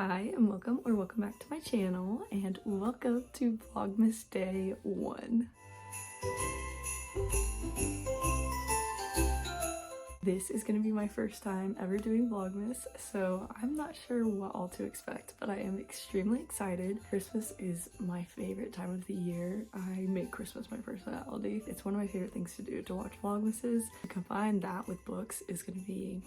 Hi and welcome back to my channel, and welcome to Vlogmas Day 1. This is going to be my first time ever doing Vlogmas, so I'm not sure what all to expect, but I am extremely excited. Christmas is my favorite time of the year. I make Christmas my personality. It's one of my favorite things to do, to watch Vlogmases. To combine that with books is going to be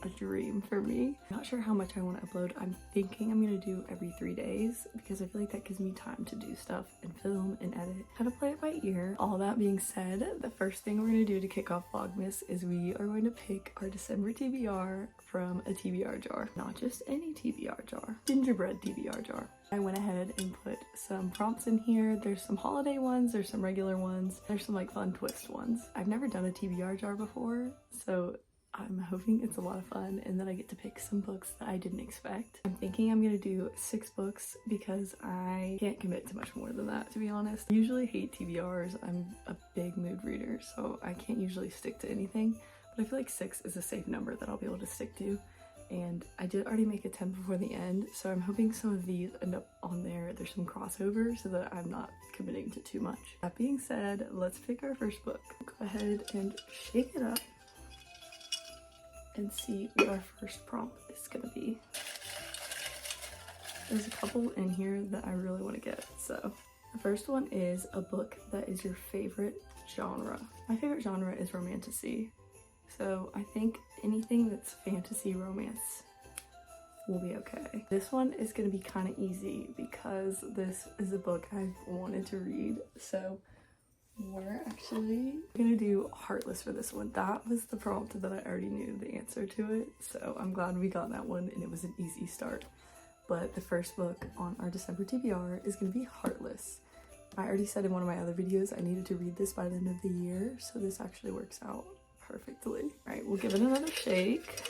a dream for me. I'm not sure how much I want to upload. I'm thinking I'm gonna do every 3 days because I feel like that gives me time to do stuff and film and edit, kind of play it by ear. All that being said, the first thing we're gonna do to kick off Vlogmas is we are going to pick our December TBR from a TBR jar. Not just any TBR jar, gingerbread TBR jar. I went ahead and put some prompts in here. There's some holiday ones, there's some regular ones, there's some like fun twist ones. I've never done a TBR jar before, so I'm hoping it's a lot of fun and that I get to pick some books that I didn't expect. I'm thinking I'm gonna do 6 books because I can't commit to much more than that, to be honest. I usually hate TBRs. I'm a big mood reader, so I can't usually stick to anything, but I feel like 6 is a safe number that I'll be able to stick to. And I did already make a 10 before the end, so I'm hoping some of these end up on there. There's some crossover so that I'm not committing to too much. That being said, let's pick our first book. Go ahead and shake it up and see what our first prompt is gonna be. There's a couple in here that I really want to get. So the first one is a book that is your favorite genre. My favorite genre is romantasy, so I think anything that's fantasy romance will be okay. This one is gonna be kind of easy because this is a book I've wanted to read, so we're actually gonna do Heartless for this one. That was the prompt that I already knew the answer to it, so I'm glad we got that one and it was an easy start. But the first book on our December TBR is gonna be Heartless. I already said in one of my other videos I needed to read this by the end of the year, so this actually works out perfectly. All right, we'll give it another shake.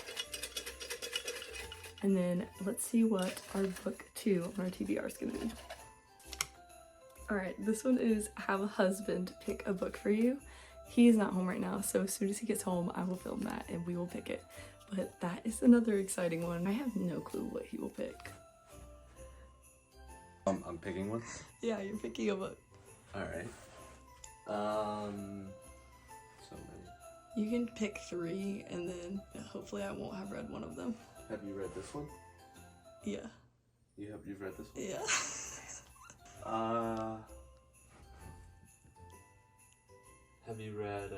And then let's see what our book 2 on our TBR is gonna be. Alright, this one is Have a Husband Pick a Book for You. He is not home right now, so as soon as he gets home, I will film that and we will pick it. But that is another exciting one. I have no clue what he will pick. I'm picking one? Yeah, you're picking a book. Alright. So many. You can pick 3 and then hopefully I won't have read one of them. Have you read this one? Yeah. You've read this one? Yeah. Have you read,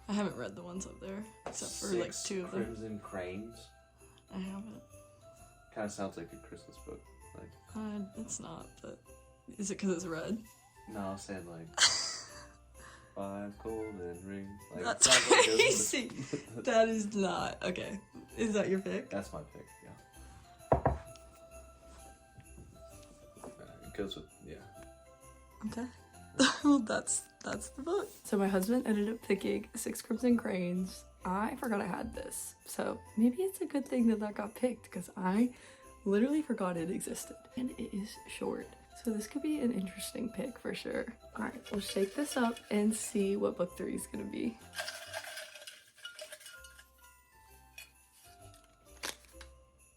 I haven't read the ones up there, except for like 2 of them. Crimson Cranes? I haven't. Kind of sounds like a Christmas book. Like. It's not, but is it because it's red? No, I was saying like 5 golden rings. Like, that's like crazy. That is not. Okay. Is that your pick? That's my pick, yeah. It goes with, yeah. Okay. Well, that's the book. So my husband ended up picking 6 Crimson Cranes. I forgot I had this, so maybe it's a good thing that that got picked because I literally forgot it existed, and it is short, so this could be an interesting pick for sure. All right, we'll shake this up and see what book 3 is gonna be.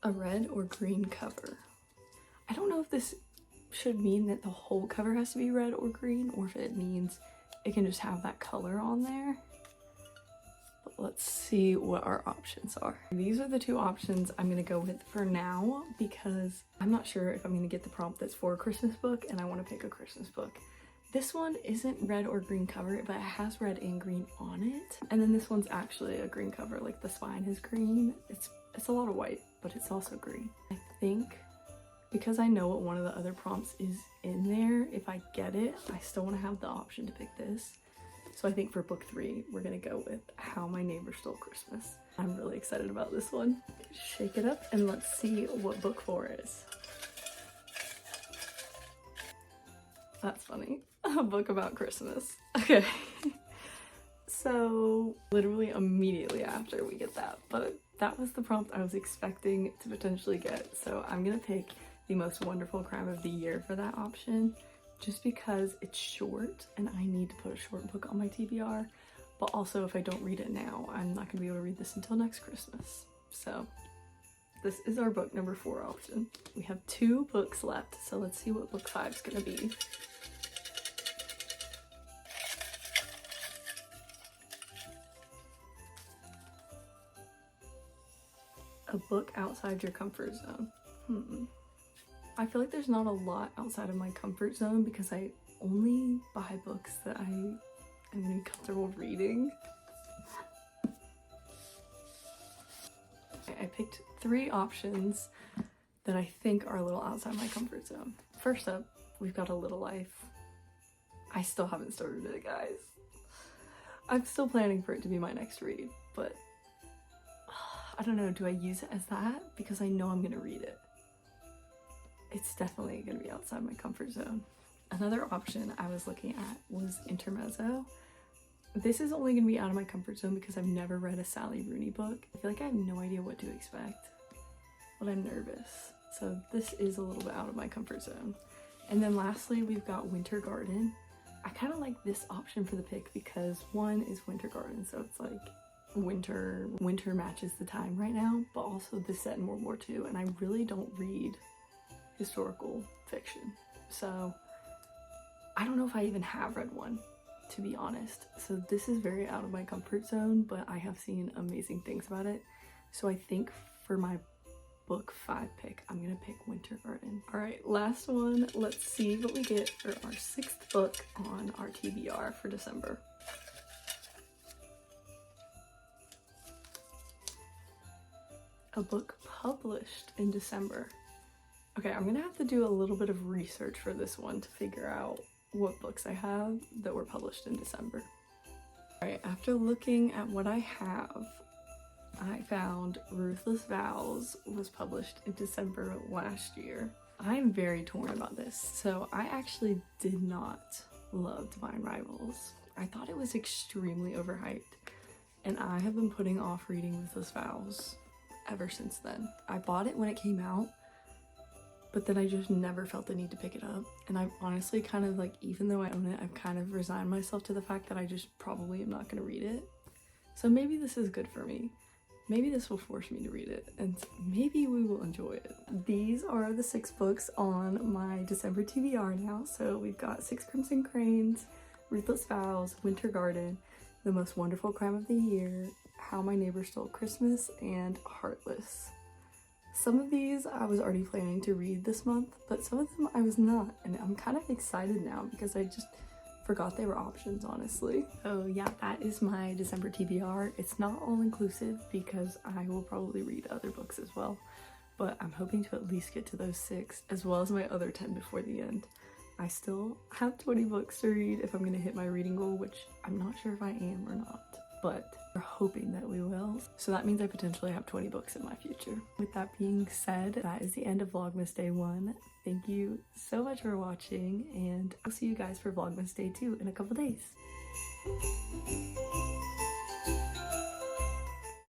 A red or green cover. I don't know if this should mean that the whole cover has to be red or green, or if it means it can just have that color on there. But let's see what our options are. These are the 2 options I'm gonna go with for now because I'm not sure if I'm gonna get the prompt that's for a Christmas book and I want to pick a Christmas book. This one isn't red or green cover, but it has red and green on it. And then this one's actually a green cover, like the spine is green. It's a lot of white, but it's also green. I think because I know what one of the other prompts is in there, if I get it, I still want to have the option to pick this. So I think for book 3, we're gonna go with How My Neighbor Stole Christmas. I'm really excited about this one. Shake it up and let's see what book 4 is. That's funny. A book about Christmas. Okay. So literally immediately after we get that, but that was the prompt I was expecting to potentially get. So I'm gonna pick The Most Wonderful Crime of the Year for that option, just because it's short and I need to put a short book on my TBR, but also if I don't read it now, I'm not gonna be able to read this until next Christmas. So this is our book number 4 option. We have 2 books left, so let's see what book 5 is gonna be. A book outside your comfort zone. I feel like there's not a lot outside of my comfort zone because I only buy books that I am gonna be comfortable reading. I picked 3 options that I think are a little outside my comfort zone. First up, we've got A Little Life. I still haven't started it, guys. I'm still planning for it to be my next read, but I don't know, do I use it as that? Because I know I'm gonna read it. It's definitely gonna be outside my comfort zone. Another option I was looking at was Intermezzo. This is only gonna be out of my comfort zone because I've never read a Sally Rooney book. I feel like I have no idea what to expect, but I'm nervous. So this is a little bit out of my comfort zone. And then lastly, we've got Winter Garden. I kind of like this option for the pick because one is Winter Garden, so it's like winter matches the time right now, but also this set in World War II, and I really don't read historical fiction, so I don't know if I even have read one, to be honest. So this is very out of my comfort zone, but I have seen amazing things about it. So I think for my book 5 pick, I'm gonna pick Winter Garden. All right, last one. Let's see what we get for our 6th book on our TBR for December. A book published in December. Okay, I'm gonna have to do a little bit of research for this one to figure out what books I have that were published in December. Alright, after looking at what I have, I found Ruthless Vows was published in December last year. I'm very torn about this. So I actually did not love Divine Rivals. I thought it was extremely overhyped, and I have been putting off reading Ruthless Vows ever since then. I bought it when it came out, but then I just never felt the need to pick it up. And I've honestly kind of like, even though I own it, I've kind of resigned myself to the fact that I just probably am not going to read it. So maybe this is good for me. Maybe this will force me to read it, and maybe we will enjoy it. These are the 6 books on my December TBR now. So we've got 6 Crimson Cranes, Ruthless Vows, Winter Garden, The Most Wonderful Crime of the Year, How My Neighbor Stole Christmas, and Heartless. Some of these I was already planning to read this month, but some of them I was not, and I'm kind of excited now because I just forgot they were options, honestly. So yeah, that is my December TBR. It's not all inclusive because I will probably read other books as well, but I'm hoping to at least get to those 6 as well as my other 10 before the end. I still have 20 books to read if I'm gonna hit my reading goal, which I'm not sure if I am or not, but we're hoping that we will. So that means I potentially have 20 books in my future. With that being said, that is the end of Vlogmas Day 1. Thank you so much for watching, and I'll see you guys for Vlogmas Day 2 in a couple days.